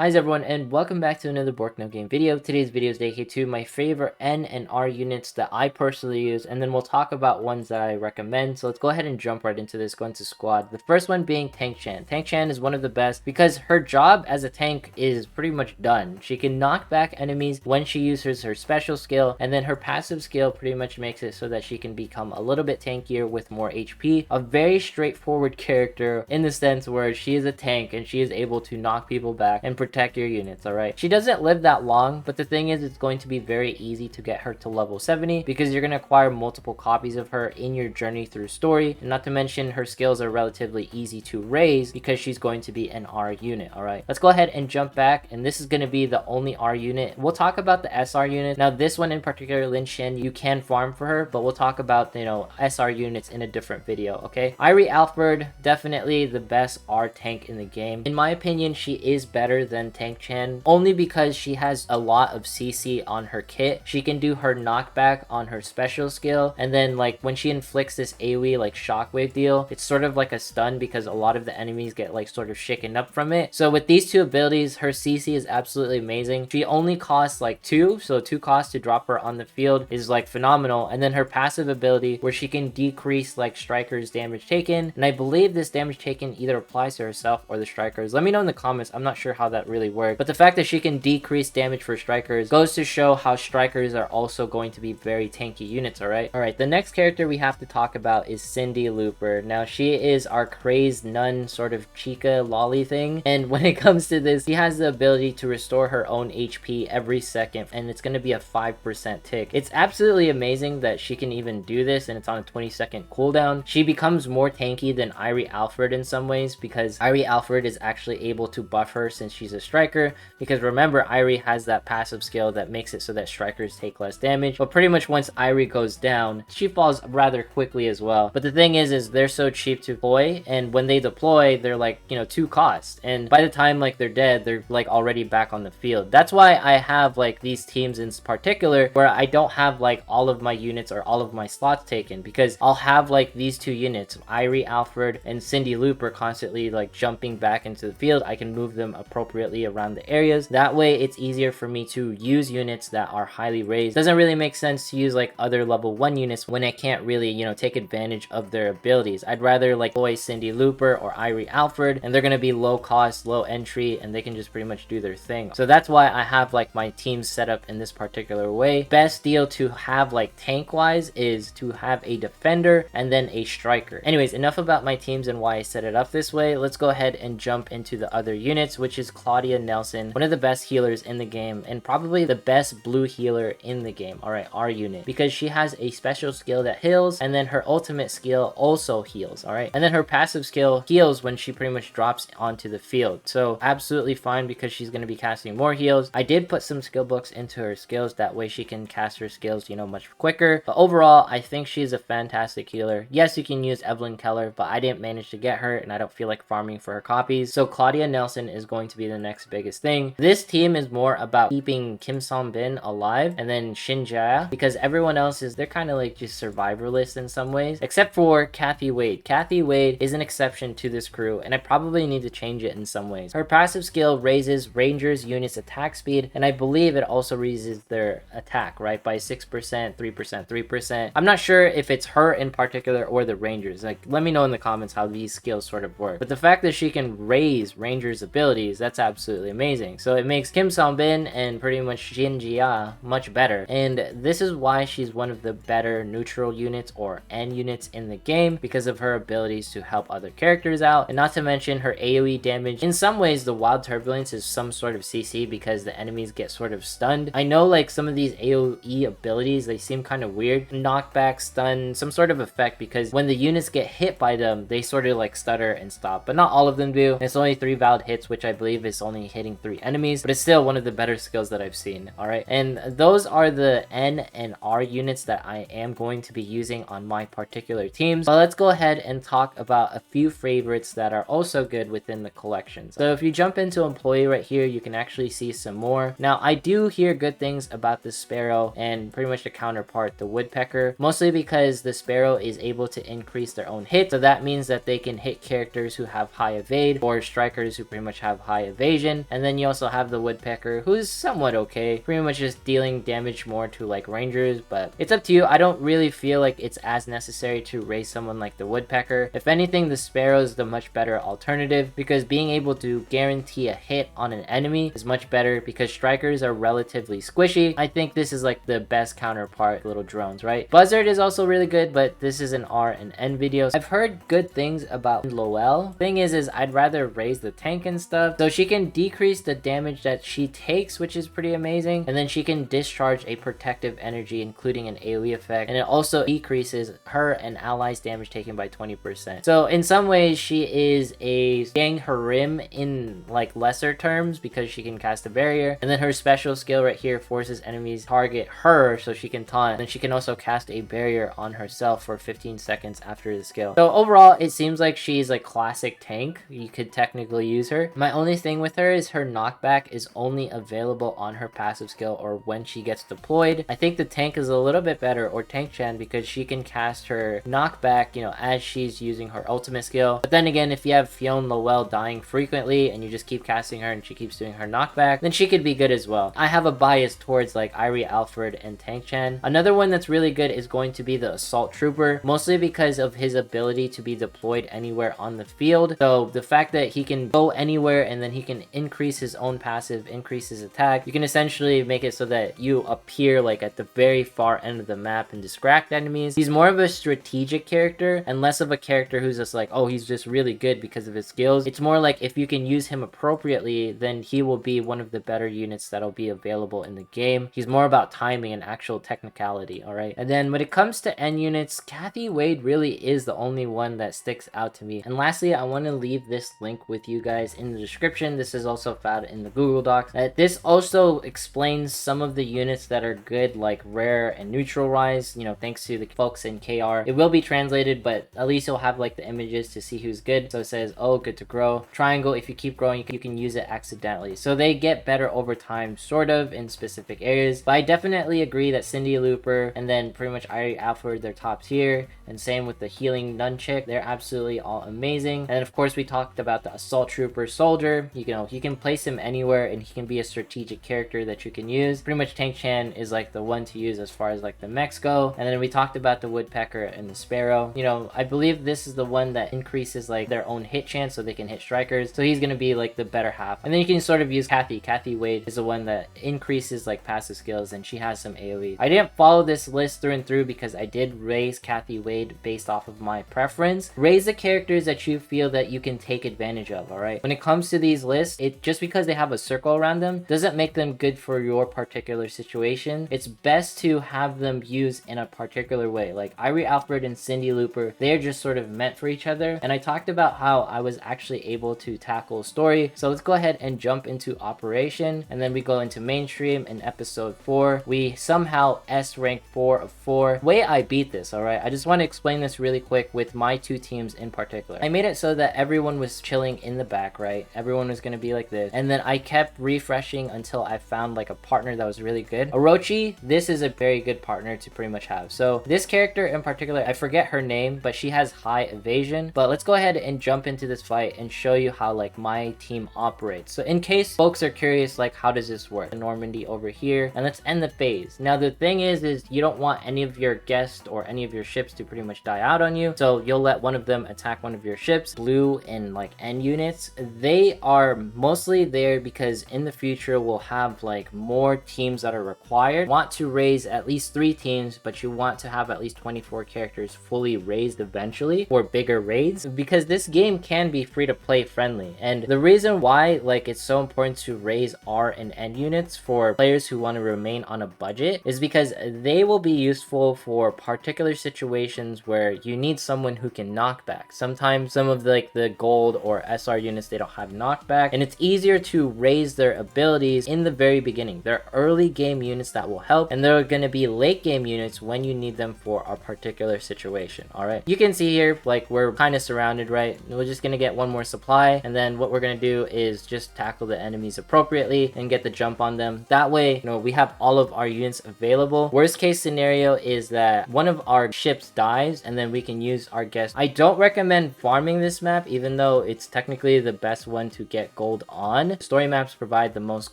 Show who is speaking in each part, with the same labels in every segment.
Speaker 1: Hi everyone, and welcome back to another Bork No Game video. Today's video is dedicated to my favorite N and R units that I personally use, and then we'll talk about ones that I recommend. So let's go ahead and jump right into this, go into squad. The first one being Tank Chan. Tank Chan is one of the best because her job as a tank is pretty much done. She can knock back enemies when she uses her special skill, and then her passive skill pretty much makes it so that she can become a little bit tankier with more HP. A very straightforward character in the sense where she is a tank and she is able to knock people back and protect your units. All right, she doesn't live that long, but the thing is, it's going to be very easy to get her to level 70 because you're going to acquire multiple copies of her in your journey through story, and not to mention her skills are relatively easy to raise because she's going to be an R unit. All right, let's go ahead and jump back, and this is going to be the only R unit. We'll talk about the SR unit. Now this one in particular, Lin Shen, you can farm for her, but we'll talk about, SR units in a different video. Okay, Irie Alfred, definitely the best R tank in the game. In my opinion, she is better than Tank Chan only because she has a lot of CC on her kit. She can do her knockback on her special skill, and then like when she inflicts this AoE like shockwave deal, it's sort of like a stun because a lot of the enemies get like sort of shaken up from it. So with these two abilities, her CC is absolutely amazing. She only costs like 2, so 2 costs to drop her on the field is like phenomenal. And then her passive ability where she can decrease like strikers damage taken, and I believe this damage taken either applies to herself or the strikers. Let me know in the comments. I'm not sure how that really works, but the fact that she can decrease damage for strikers goes to show how strikers are also going to be very tanky units. All right, the next character we have to talk about is Cindy Looper. Now she is our crazed nun sort of chica lolly thing, and when it comes to this, she has the ability to restore her own HP every second, and it's going to be a 5% tick. It's absolutely amazing that she can even do this, and it's on a 20-second cooldown. She becomes more tanky than Irie Alfred in some ways because Irie Alfred is actually able to buff her since she's a striker, because remember, Irie has that passive skill that makes it so that strikers take less damage, but pretty much once Irie goes down, she falls rather quickly as well. But the thing is they're so cheap to deploy, and when they deploy, they're like, 2 costs, and by the time like they're dead, they're like already back on the field. That's why I have like these teams in particular where I don't have like all of my units or all of my slots taken, because I'll have like these 2 units, Irie Alfred and Cindy Looper, constantly like jumping back into the field. I can move them appropriately around the areas. That way it's easier for me to use units that are highly raised. Doesn't really make sense to use like other level 1 units when I can't really, take advantage of their abilities. I'd rather like deploy Cindy Looper or Irie Alfred, and they're going to be low cost, low entry, and they can just pretty much do their thing. So that's why I have like my teams set up in this particular way. Best deal to have like tank wise is to have a defender and then a striker. Anyways, enough about my teams and why I set it up this way. Let's go ahead and jump into the other units, which is Claudia Nelson, one of the best healers in the game and probably the best blue healer in the game. All right, R unit, because she has a special skill that heals, and then her ultimate skill also heals. All right, and then her passive skill heals when she pretty much drops onto the field. So absolutely fine because she's going to be casting more heals. I did put some skill books into her skills, that way she can cast her skills much quicker. But overall, I think she's a fantastic healer. Yes, you can use Evelyn Keller, but I didn't manage to get her, and I don't feel like farming for her copies. So Claudia Nelson is going to be the next biggest thing. This team is more about keeping Kim Song Bin alive, and then Shin Jia, because everyone else they're kind of like just survivalist in some ways, except for Cathy Wade. Cathy Wade is an exception to this crew, and I probably need to change it in some ways. Her passive skill raises Rangers units attack speed, and I believe it also raises their attack, right, by 6%, 3%, 3%. I'm not sure if it's her in particular or the Rangers. Like, let me know in the comments how these skills sort of work. But the fact that she can raise Rangers abilities, that's absolutely amazing. So it makes Kim Song Bin and pretty much Shin Jia much better, and this is why she's one of the better neutral units or N units in the game, because of her abilities to help other characters out, and not to mention her AoE damage. In some ways, the Wild Turbulence is some sort of CC because the enemies get sort of stunned. I know like some of these AoE abilities, they seem kind of weird. Knockback, stun, some sort of effect, because when the units get hit by them, they sort of like stutter and stop, but not all of them do. It's only 3 valid hits, which I believe is only hitting 3 enemies, but it's still one of the better skills that I've seen. All right, and those are the N and R units that I am going to be using on my particular teams. But let's go ahead and talk about a few favorites that are also good within the collections. So if you jump into employee right here, you can actually see some more. Now I do hear good things about the Sparrow and pretty much the counterpart, the Woodpecker, mostly because the Sparrow is able to increase their own hit, so that means that they can hit characters who have high evade or strikers who pretty much have high evade evasion. And then you also have the Woodpecker, who's somewhat okay, pretty much just dealing damage more to like rangers, but it's up to you. I don't really feel like it's as necessary to raise someone like the Woodpecker. If anything, the Sparrow is the much better alternative, because being able to guarantee a hit on an enemy is much better, because strikers are relatively squishy. I think this is like the best counterpart to little drones, right? Buzzard is also really good, but this is an R and N video. I've heard good things about Lowell. Thing is I'd rather raise the tank and stuff, so she can decrease the damage that she takes, which is pretty amazing, and then she can discharge a protective energy, including an AoE effect, and it also decreases her and allies damage taken by 20%. So in some ways she is a Gang Harim in like lesser terms, because she can cast a barrier, and then her special skill right here forces enemies target her so she can taunt, and she can also cast a barrier on herself for 15 seconds after the skill. So overall, it seems like she's a classic tank. You could technically use her. My only thing with her is her knockback is only available on her passive skill or when she gets deployed. I think the tank is a little bit better, or Tank Chan, because she can cast her knockback, you know, as she's using her ultimate skill. But then again, if you have Fiona Lowell dying frequently and you just keep casting her and she keeps doing her knockback, then she could be good as well. I have a bias towards like Irie, Alfred, and Tank Chan. Another one that's really good is going to be the Assault Trooper, mostly because of his ability to be deployed anywhere on the field. So the fact that he can go anywhere and then he can increase his own passive, increase his attack, you can essentially make it so that you appear like at the very far end of the map and distract enemies. He's more of a strategic character and less of a character who's just like, oh, he's just really good because of his skills. It's more like if you can use him appropriately, then he will be one of the better units that'll be available in the game. He's more about timing and actual technicality, alright? And then when it comes to N units, Cathy Wade really is the only one that sticks out to me. And lastly, I want to leave this link with you guys in the description. This is also found in the Google Docs. This also explains some of the units that are good, like rare and neutral rise, you know, thanks to the folks in KR. It will be translated, but at least you'll have like the images to see who's good. So it says, oh, good to grow. Triangle, if you keep growing, you can use it accidentally. So they get better over time, sort of, in specific areas. But I definitely agree that Cindy Looper and then pretty much Irie, Alfred, they're top tier. And same with the healing nunchuck, they're absolutely all amazing. And of course, we talked about the Assault Trooper Soldier. You can place him anywhere and he can be a strategic character that you can use. Pretty much Tank Chan is like the one to use as far as like the mechs go. And then we talked about the Woodpecker and the Sparrow. You know, I believe this is the one that increases like their own hit chance so they can hit strikers. So he's gonna be like the better half. And then you can sort of use Cathy Wade is the one that increases like passive skills, and she has some AoE. I didn't follow this list through and through because I did raise Cathy Wade based off of my preference. Raise the characters that you feel that you can take advantage of, alright? When it comes to these lists, it just because they have a circle around them doesn't make them good for your particular situation. It's best to have them used in a particular way. Like Irie, Alfred, and Cindy Looper, they're just sort of meant for each other. And I talked about how I was actually able to tackle story. So let's go ahead and jump into operation, and then we go into mainstream in episode 4. We somehow S rank 4 of 4. Way I beat this, alright? I just want to explain this really quick with my two teams in particular. I made it so that everyone was chilling in the back, right? Everyone was going to be like this. And then I kept refreshing until I found like a partner that was really good. Orochi, this is a very good partner to pretty much have. So this character in particular, I forget her name, but she has high evasion. But let's go ahead and jump into this fight and show you how like my team operates. So in case folks are curious, like how does this work? Normandy over here, and let's end the phase. Now the thing is you don't want any of your guests or any of your ships to pretty much die out on you. So you'll let one of them attack one of your ships. Blue and like N units, they are mostly there because in the future we'll have like more teams that are required. Want to raise at least 3 teams, but you want to have at least 24 characters fully raised eventually for bigger raids, because this game can be free to play friendly. And the reason why like it's so important to raise R and N units for players who want to remain on a budget is because they will be useful for particular situations where you need someone who can knock back. Sometimes some of the gold or SR units, they don't have knockback, and it's easier to raise their abilities in the very beginning. They're early game units that will help, and they're going to be late game units when you need them for a particular situation. All right, you can see here like we're kind of surrounded, right? We're just going to get one more supply, and then what we're going to do is just tackle the enemies appropriately and get the jump on them. That way, you know, we have all of our units available. Worst case scenario is that one of our ships dies lives, and then we can use our guest. I don't recommend farming this map, even though it's technically the best one to get gold on. Story maps provide the most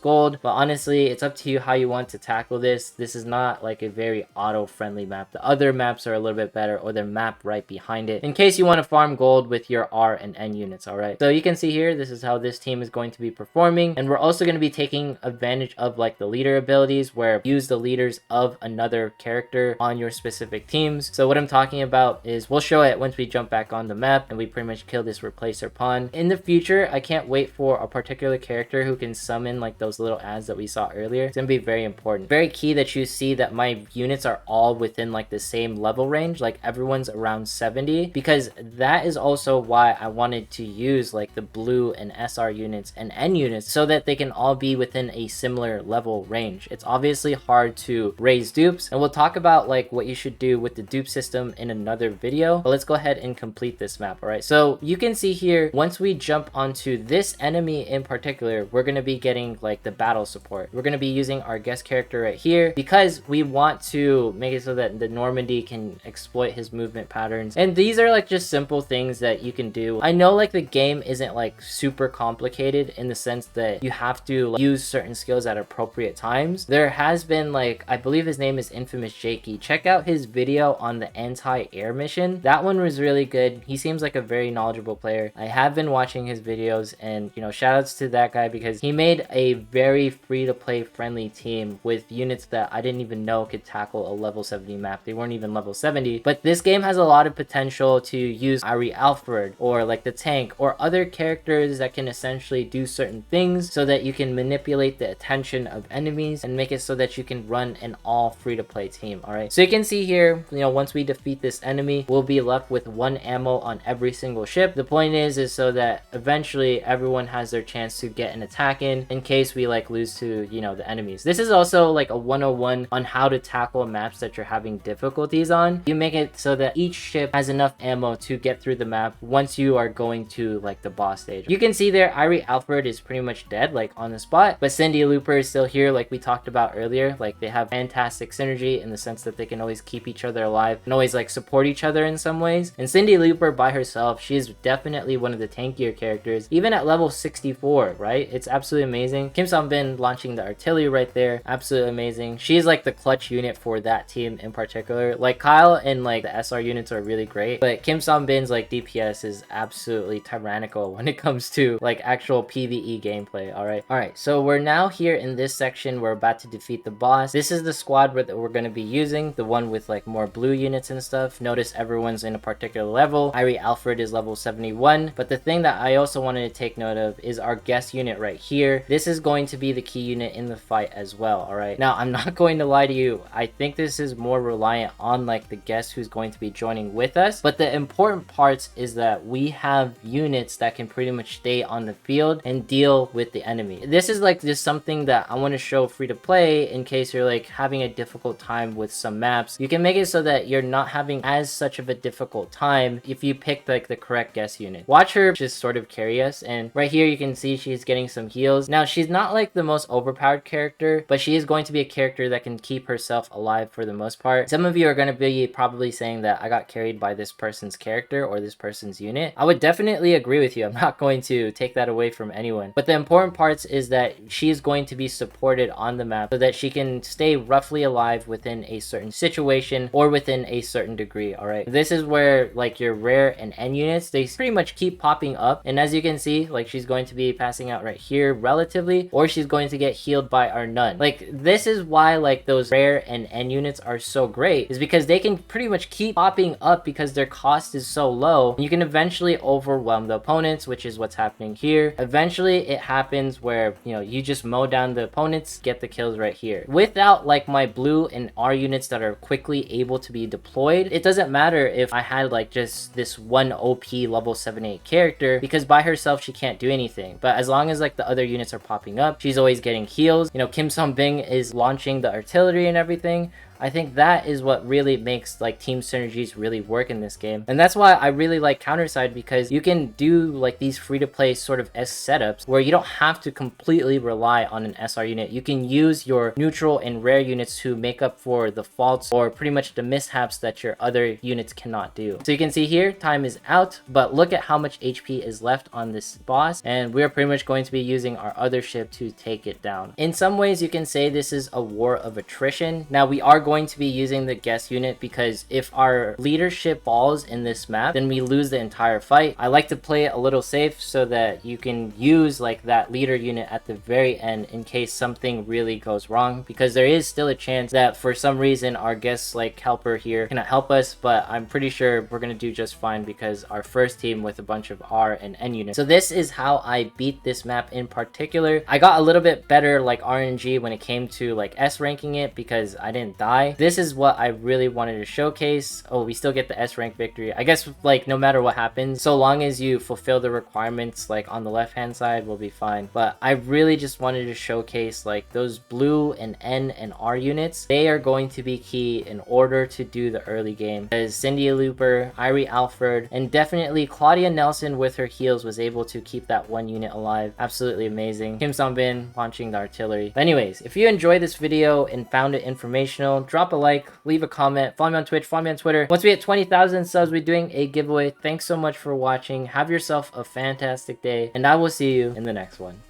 Speaker 1: gold, but honestly, it's up to you how you want to tackle this. This is not like a very auto-friendly map. The other maps are a little bit better, or the map right behind it, in case you want to farm gold with your R and N units, alright? So you can see here, this is how this team is going to be performing, and we're also going to be taking advantage of like the leader abilities, where use the leaders of another character on your specific teams. So what I'm talking about is, we'll show it once we jump back on the map and we pretty much kill this replacer pawn. In the future, I can't wait for a particular character who can summon like those little ads that we saw earlier. It's gonna be very important. Very key that you see that my units are all within like the same level range, like everyone's around 70, because that is also why I wanted to use like the blue and SR units and N units, so that they can all be within a similar level range. It's obviously hard to raise dupes, and we'll talk about like what you should do with the dupe system in another video, but let's go ahead and complete this map. All right, so you can see here, once we jump onto this enemy in particular, we're going to be getting like the battle support. We're going to be using our guest character right here, because we want to make it so that the Normandy can exploit his movement patterns, and these are like just simple things that you can do. I know like the game isn't like super complicated in the sense that you have to like, use certain skills at appropriate times. There has been like, I believe his name is Infamous Jakey. Check out his video on the anti-air mission. That one was really good. He seems like a very knowledgeable player. I have been watching his videos, and you know, shout outs to that guy, because he made a very free-to-play friendly team with units that I didn't even know could tackle a level 70 map. They weren't even level 70, but this game has a lot of potential to use Irie Alfred or like the tank or other characters that can essentially do certain things so that you can manipulate the attention of enemies and make it so that you can run an all free-to-play team. All right, so you can see here, you know, once we defeat this enemy, we'll be left with 1 ammo on every single ship. The point is so that eventually everyone has their chance to get an attack in case we like lose to, you know, the enemies. This is also like a 101 on how to tackle maps that you're having difficulties on. You make it so that each ship has enough ammo to get through the map once you are going to like the boss stage. You can see there, Irie Alfred is pretty much dead like on the spot, but Cindy Looper is still here like we talked about earlier. Like they have fantastic synergy in the sense that they can always keep each other alive and always like support each other in some ways. And Cindy Looper by herself, she is definitely one of the tankier characters, even at level 64, right? It's absolutely amazing. Kim Song-bin launching the artillery right there, absolutely amazing. She's like the clutch unit for that team in particular. Like Kyle and like the SR units are really great, but Kim Song-bin's like DPS is absolutely tyrannical when it comes to like actual PvE gameplay. All right, so we're now here in this section. We're about to defeat the boss. This is the squad that we're going to be using, the one with like more blue units and stuff. Notice everyone's in a particular level. Irie Alfred is level 71, but the thing that I also wanted to take note of is our guest unit right here. This is going to be the key unit in the fight as well. All right, now I'm not going to lie to you, I think this is more reliant on like the guest who's going to be joining with us, but the important parts is that we have units that can pretty much stay on the field and deal with the enemy. This is like just something that I want to show free to play in case you're like having a difficult time with some maps. You can make it so that you're not having as such of a difficult time if you pick like the correct guest unit. Watch her just sort of carry us, and right here you can see she's getting some heals. Now she's not like the most overpowered character, but she is going to be a character that can keep herself alive for the most part. Some of you are going to be probably saying that I got carried by this person's character or this person's unit. I would definitely agree with you. I'm not going to take that away from anyone, but the important parts is that she's going to be supported on the map so that she can stay roughly alive within a certain situation or within a certain degree. All right, this is where like your rare and N units, they pretty much keep popping up, and as you can see, like she's going to be passing out right here relatively, or she's going to get healed by our nun. Like this is why like those rare and N units are so great, is because they can pretty much keep popping up because their cost is so low. You can eventually overwhelm the opponents, which is what's happening here. Eventually it happens where, you know, you just mow down the opponents, get the kills right here. Without like my blue and R units that are quickly able to be deployed, it doesn't matter if I had like just this one OP level 7-8 character, because by herself she can't do anything. But as long as like the other units are popping up, she's always getting heals. You know, Kim Song-bin is launching the artillery and everything. I think that is what really makes like team synergies really work in this game. And that's why I really like Counterside, because you can do like these free-to-play sort of S setups where you don't have to completely rely on an SR unit. You can use your neutral and rare units to make up for the faults or pretty much the mishaps that your other units cannot do. So you can see here, time is out, but look at how much HP is left on this boss, and we're pretty much going to be using our other ship to take it down. In some ways, you can say this is a war of attrition. Now, we are going to be using the guest unit because if our leadership falls in this map, then we lose the entire fight. I like to play it a little safe so that you can use like that leader unit at the very end in case something really goes wrong, because there is still a chance that for some reason our guest like helper here cannot help us, but I'm pretty sure we're gonna do just fine because our first team with a bunch of R and N units. So this is how I beat this map in particular. I got a little bit better like RNG when it came to like S ranking it because I didn't die. This is what I really wanted to showcase. Oh, we still get the S rank victory. I guess like no matter what happens, so long as you fulfill the requirements like on the left hand side, we'll be fine. But I really just wanted to showcase like those blue and N and R units. They are going to be key in order to do the early game, as Cindy Looper, Irie Alfred, and definitely Claudia Nelson with her heals was able to keep that one unit alive. Absolutely amazing. Kim Song-bin launching the artillery. But anyways, if you enjoyed this video and found it informational, drop a like, leave a comment, follow me on Twitch, follow me on Twitter. Once we hit 20,000 subs, we're doing a giveaway. Thanks so much for watching. Have yourself a fantastic day, and I will see you in the next one.